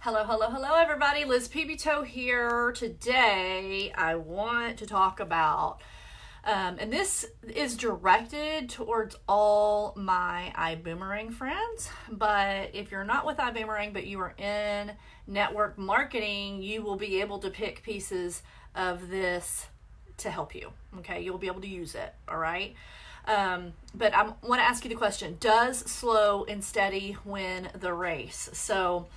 Hello, hello, hello, everybody. Liz Pevytoe here. Today, I want to talk about, and this is directed towards all my Ibuumerang friends. But if you're not with Ibuumerang, but you are in network marketing, you will be able to pick pieces of this to help you. Okay, you'll be able to use it. All right. But I want to ask you the question: does slow and steady win the race? So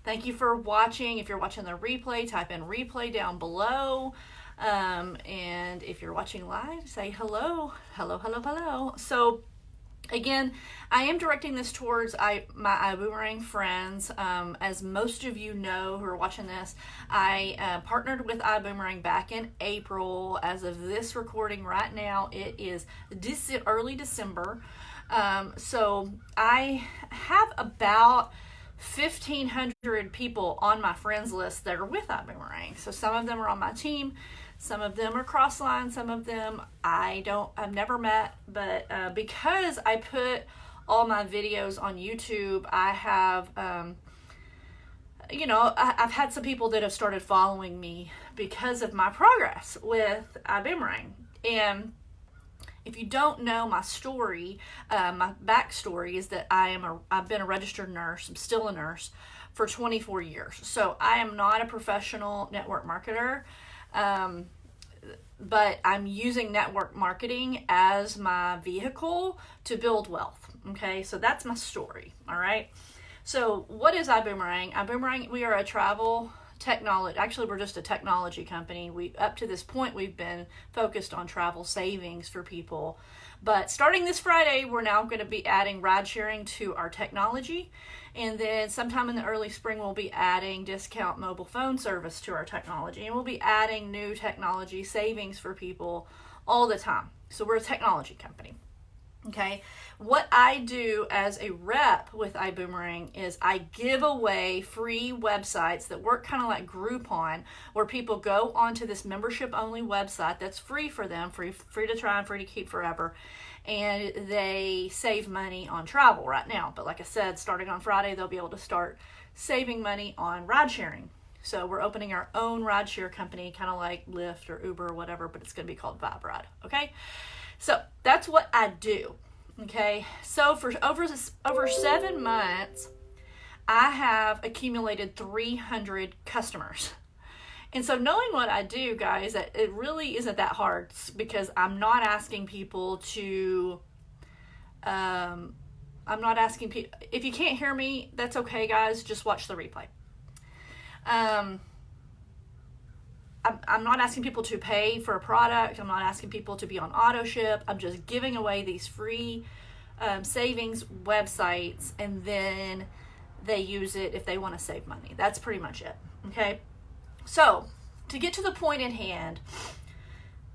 thank you for watching. If you're watching the replay, type in replay down below. And if you're watching live, say hello, hello, hello, hello. So again, I am directing this towards my Ibuumerang friends. As most of you know who are watching this, I partnered with Ibuumerang back in April. As of this recording right now, it is early December. So I have about 1,500 people on my friends list that are with Ibuumerang. So some of them are on my team, some of them are cross-line, some of them I've never met, but because I put all my videos on YouTube, I have, I've had some people that have started following me because of my progress with Ibuumerang. And if you don't know my story, my backstory is that I've been a registered nurse. I'm still a nurse for 24 years. So I am not a professional network marketer, but I'm using network marketing as my vehicle to build wealth. Okay, so that's my story. All right. So what is Ibuumerang? Ibuumerang, we are a travel technology. Actually, we're just a technology company. Up to this point, we've been focused on travel savings for people. But starting this Friday, we're now going to be adding ride sharing to our technology. And then sometime in the early spring, we'll be adding discount mobile phone service to our technology. And we'll be adding new technology savings for people all the time. So we're a technology company. Okay, what I do as a rep with Ibuumerang is I give away free websites that work kind of like Groupon, where people go onto this membership-only website that's free for them, free to try and free to keep forever, and they save money on travel right now. But like I said, starting on Friday, they'll be able to start saving money on ride sharing. So we're opening our own ride share company, kind of like Lyft or Uber or whatever, but it's going to be called Vibe Ride. Okay. So that's what I do. Okay. So for over 7 months, I have accumulated 300 customers. And so knowing what I do, guys, it really isn't that hard, because I'm not asking people to, if you can't hear me, that's okay, guys, just watch the replay. I'm not asking people to pay for a product. I'm not asking people to be on auto ship. I'm just giving away these free savings websites, and then they use it if they want to save money. That's pretty much it. Okay. So to get to the point at hand,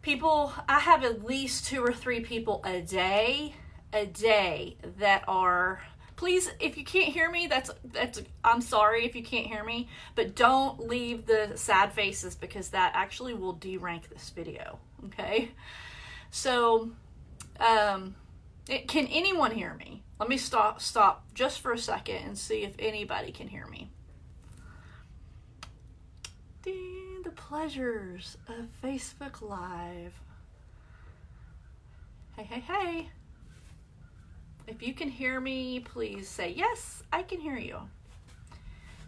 I have at least 2 or 3 people a day that are, please, if you can't hear me, I'm sorry if you can't hear me, but don't leave the sad faces, because that actually will derank this video. Okay. So, can anyone hear me? Let me stop just for a second and see if anybody can hear me. The pleasures of Facebook Live. Hey. If you can hear me, please say, yes, I can hear you.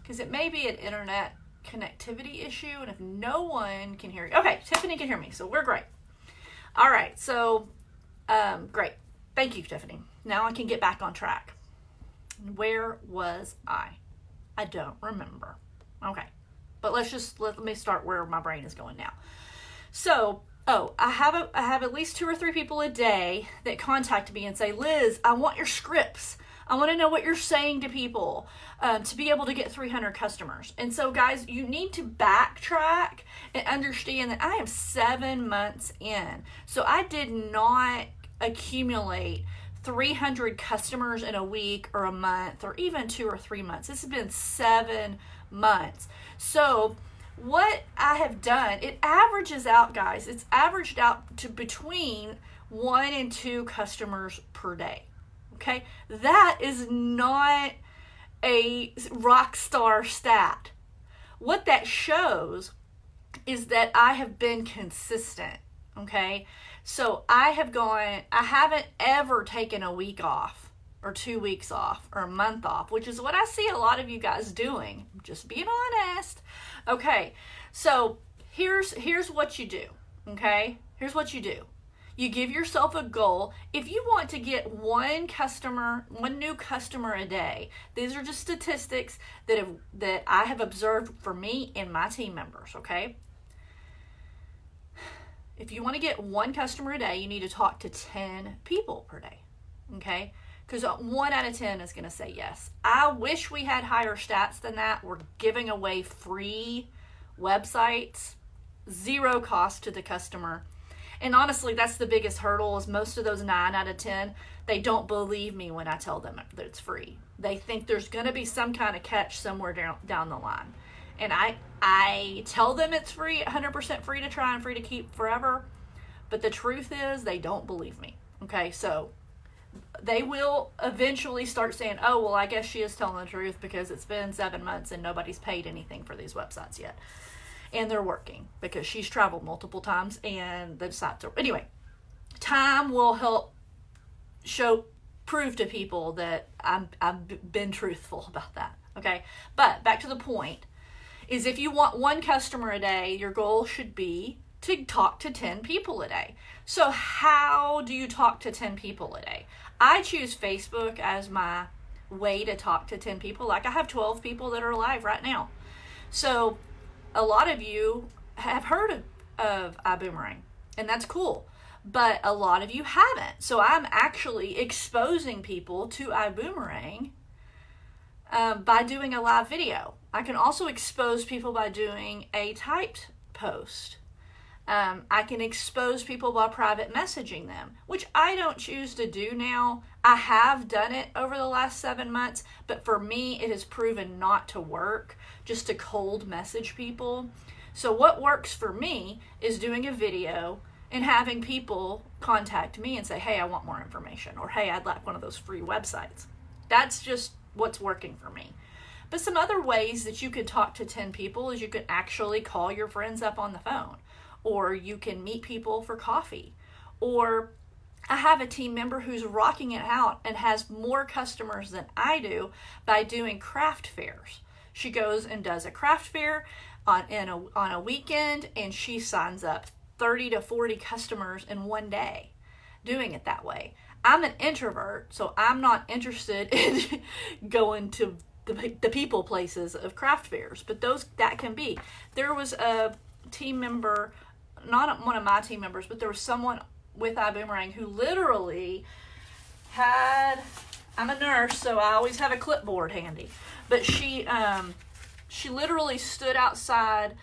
Because it may be an internet connectivity issue, and if no one can hear you. Okay, Tiffany can hear me, so we're great. All right, so great. Thank you, Tiffany. Now I can get back on track. Where was I? I don't remember. Okay, but let me start where my brain is going now. So, I have at least 2 or 3 people a day that contact me and say, Liz, I want your scripts. I want to know what you're saying to people to be able to get 300 customers. And so, guys, you need to backtrack and understand that I am 7 months in. So I did not accumulate 300 customers in a week or a month or even 2 or 3 months. This has been 7 months. So what I have done, it averages out, guys. It's averaged out to between 1 and 2 customers per day. Okay, that is not a rock star stat. what that shows is that I have been consistent, okay? So I haven't ever taken a week off or 2 weeks off or a month off, which is what I see a lot of you guys doing. Just being honest. Okay, so here's what you do, okay? Here's what you do. You give yourself a goal. If you want to get one new customer a day, these are just statistics that I have observed for me and my team members, okay? If you want to get one customer a day, you need to talk to 10 people per day, okay? Because 1 out of 10 is going to say yes. I wish we had higher stats than that. We're giving away free websites, zero cost to the customer. And honestly, that's the biggest hurdle, is most of those 9 out of 10, they don't believe me when I tell them that it's free. They think there's going to be some kind of catch somewhere down the line. And I tell them it's free, 100% free to try and free to keep forever. But the truth is, they don't believe me. Okay, so they will eventually start saying, oh, well, I guess she is telling the truth because it's been 7 months and nobody's paid anything for these websites yet. And they're working because she's traveled multiple times and the sites are... Anyway, time will help prove to people that I've been truthful about that. Okay, but back to the point, is if you want one customer a day, your goal should be to talk to 10 people a day. So how do you talk to 10 people a day? I choose Facebook as my way to talk to 10 people. Like I have 12 people that are live right now. So a lot of you have heard of Ibuumerang, and that's cool. But a lot of you haven't. So I'm actually exposing people to Ibuumerang by doing a live video. I can also expose people by doing a typed post. I can expose people by private messaging them, which I don't choose to do now. I have done it over the last 7 months, but for me, it has proven not to work, just to cold message people. So what works for me is doing a video and having people contact me and say, hey, I want more information, or hey, I'd like one of those free websites. That's just what's working for me. But some other ways that you could talk to 10 people is you could actually call your friends up on the phone, or you can meet people for coffee. Or I have a team member who's rocking it out and has more customers than I do by doing craft fairs. She goes and does a craft fair on a weekend, and she signs up 30 to 40 customers in one day doing it that way. I'm an introvert, so I'm not interested in going to the people places of craft fairs, but that can be. There was a team member, not one of my team members, but there was someone with Ibuumerang who literally had, I'm a nurse, so I always have a clipboard handy, but she literally stood outside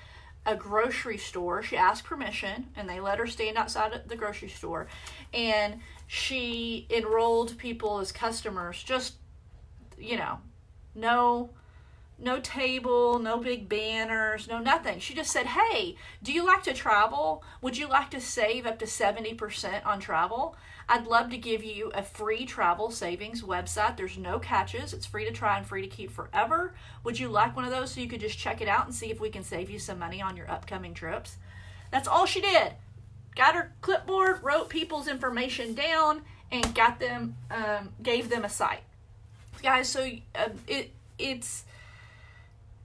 a grocery store. She asked permission, and they let her stand outside the grocery store, and she enrolled people as customers. Just, no table, no big banners, no nothing. She just said, hey, do you like to travel? Would you like to save up to 70% on travel? I'd love to give you a free travel savings website. There's no catches. It's free to try and free to keep forever. Would you like one of those so you could just check it out and see if we can save you some money on your upcoming trips? That's all she did. Got her clipboard, wrote people's information down, and gave them a site. Guys, so it's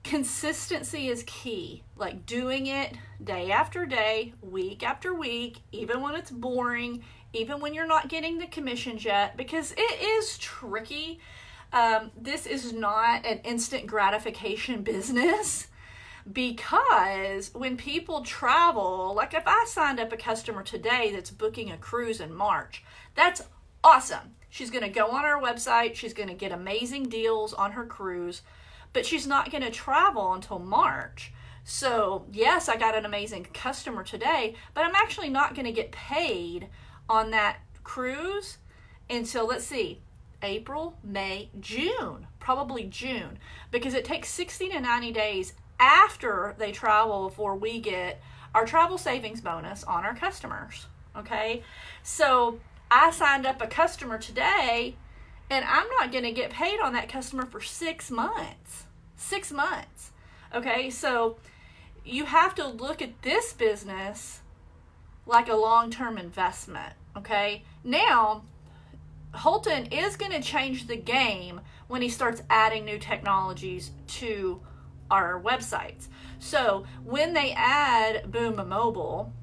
consistency is key. Like doing it day after day, week after week, even when it's boring, even when you're not getting the commissions yet, because it is tricky. This is not an instant gratification business, because when people travel, like if I signed up a customer today that's booking a cruise in March, that's awesome. She's going to go on our website. She's going to get amazing deals on her cruise, but she's not going to travel until March. So yes, I got an amazing customer today, but I'm actually not going to get paid on that cruise until, let's see, April, May, June, probably June, because it takes 60 to 90 days after they travel before we get our travel savings bonus on our customers. Okay, so I signed up a customer today, and I'm not going to get paid on that customer for 6 months. 6 months. Okay, so you have to look at this business like a long-term investment. Okay, now Holton is going to change the game when he starts adding new technologies to our websites. So when they add Boom Mobile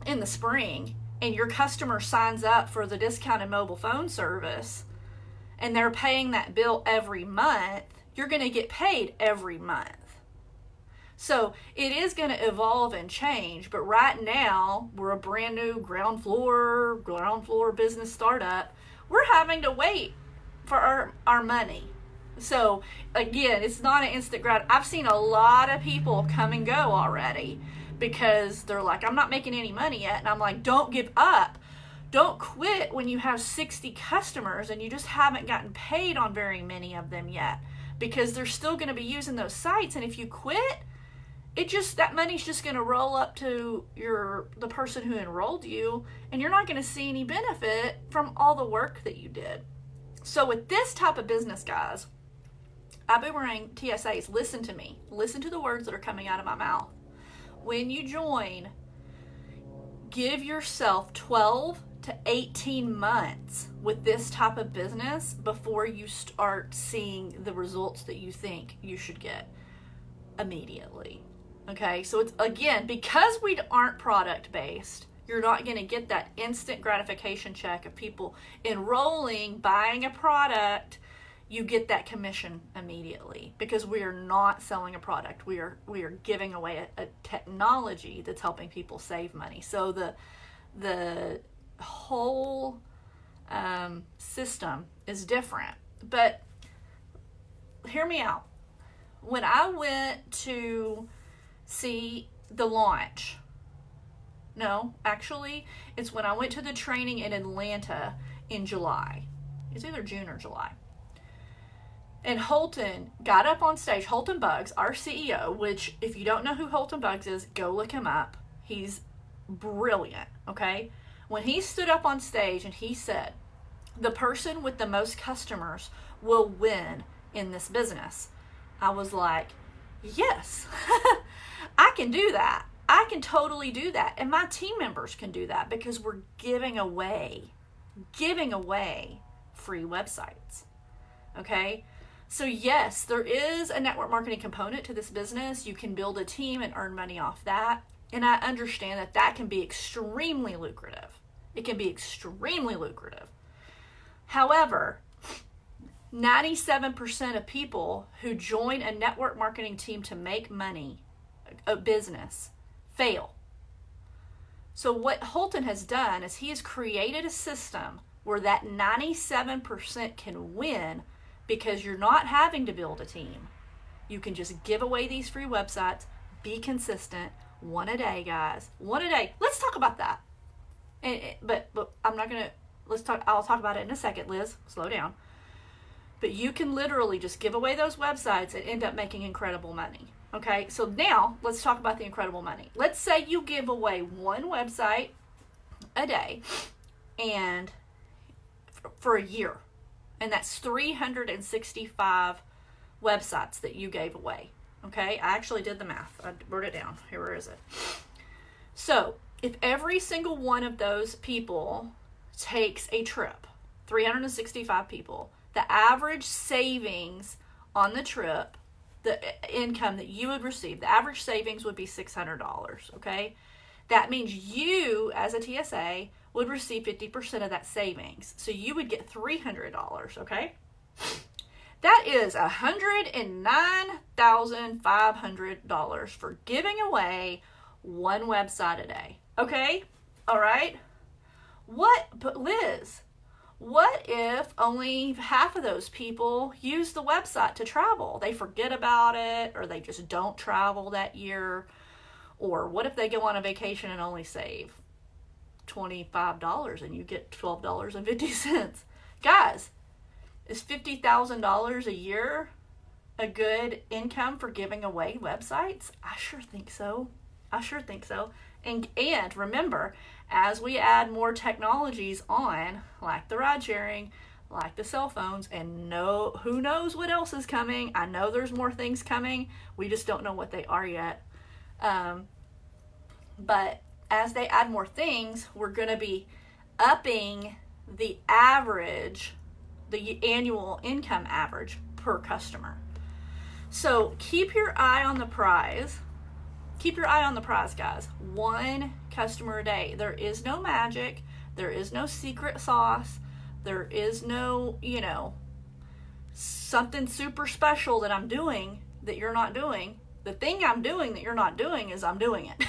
in the spring and your customer signs up for the discounted mobile phone service and they're paying that bill every month, you're going to get paid every month. So it is going to evolve and change, but right now we're a brand new ground floor business startup. We're having to wait for our money. So again, it's not an instant grad. I've seen a lot of people come and go already because they're like, I'm not making any money yet. And I'm like, don't give up. Don't quit when you have 60 customers and you just haven't gotten paid on very many of them yet, because they're still going to be using those sites. And if you quit, that money's just going to roll up to the person who enrolled you, and you're not going to see any benefit from all the work that you did. So with this type of business, guys, Ibuumerang TSAs, listen to me. Listen to the words that are coming out of my mouth. When you join, give yourself 12 to 18 months with this type of business before you start seeing the results that you think you should get immediately. Okay, so it's, again, because we aren't product based, you're not going to get that instant gratification check of people enrolling, buying a product. You get that commission immediately because we are not selling a product. We are giving away a technology that's helping people save money. So the whole system is different. But hear me out. When I went to see the launch, no, actually, it's when I went to the training in Atlanta in July. It's either June or July. And Holton got up on stage. Holton Buggs, our CEO, which if you don't know who Holton Buggs is, go look him up. He's brilliant, okay? When he stood up on stage and he said, the person with the most customers will win in this business, I was like, yes, I can do that. I can totally do that. And my team members can do that because we're giving away free websites. Okay? So yes, there is a network marketing component to this business. You can build a team and earn money off that. And I understand that can be extremely lucrative. It can be extremely lucrative. However, 97% of people who join a network marketing team to make money, a business, fail. So what Holton has done is he has created a system where that 97% can win because you're not having to build a team. You can just give away these free websites, be consistent, one a day, guys. One a day. Let's talk about that. But I'm not going to, I'll talk about it in a second, Liz. Slow down. But you can literally just give away those websites and end up making incredible money. Okay, so now let's talk about the incredible money. Let's say you give away one website a day and for a year. And that's 365 websites that you gave away. Okay, I actually did the math. I wrote it down. Here, where is it? So if every single one of those people takes a trip, 365 people, the average savings on the trip, the income that you would receive, the average savings would be $600, okay? That means you, as a TSA, would receive 50% of that savings. So you would get $300, okay? That is $109,500 for giving away one website a day, okay? All right? But Liz, what if only half of those people use the website to travel? They forget about it, or they just don't travel that year. Or what if they go on a vacation and only save $25 and you get $12.50? Guys, is $50,000 a year a good income for giving away websites? I sure think so. And remember, as we add more technologies on, like the ride sharing, like the cell phones, and who knows what else is coming. I know there's more things coming. We just don't know what they are yet. But as they add more things, we're going to be upping the average, the annual income average per customer. So keep your eye on the prize. Keep your eye on the prize, guys. 1 customer a day. There is no magic. There is no secret sauce. There is no, something super special that I'm doing that you're not doing. The thing I'm doing that you're not doing is I'm doing it.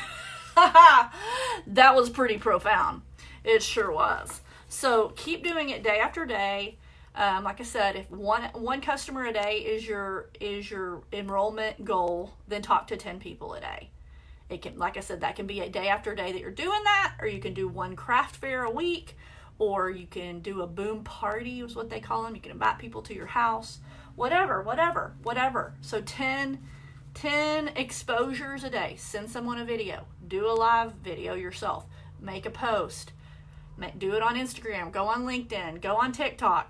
That was pretty profound. It sure was. So keep doing it day after day. Like I said, if one customer a day is your enrollment goal, then talk to 10 people a day. It can, like I said, that can be a day after day that you're doing that, or you can do 1 craft fair a week, or you can do a boom party is what they call them. You can invite people to your house, whatever. So 10 exposures a day. Send someone a video. Do a live video yourself. Make a post. Do it on Instagram. Go on LinkedIn. Go on TikTok.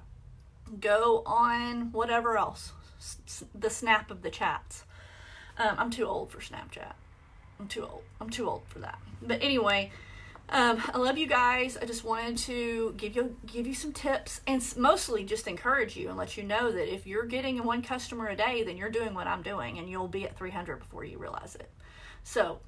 Go on whatever else. The snap of the chats. I'm too old for Snapchat. I'm too old for that. But anyway, I love you guys. I just wanted to give you some tips, and mostly just encourage you and let you know that if you're getting 1 customer a day, then you're doing what I'm doing, and you'll be at 300 before you realize it. So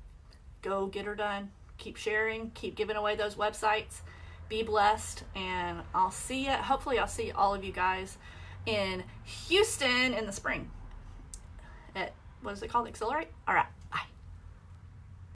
go get her done. Keep sharing. Keep giving away those websites. Be blessed, and I'll see you. Hopefully I'll see all of you guys in Houston in the spring at, what is it called? Accelerate? All right.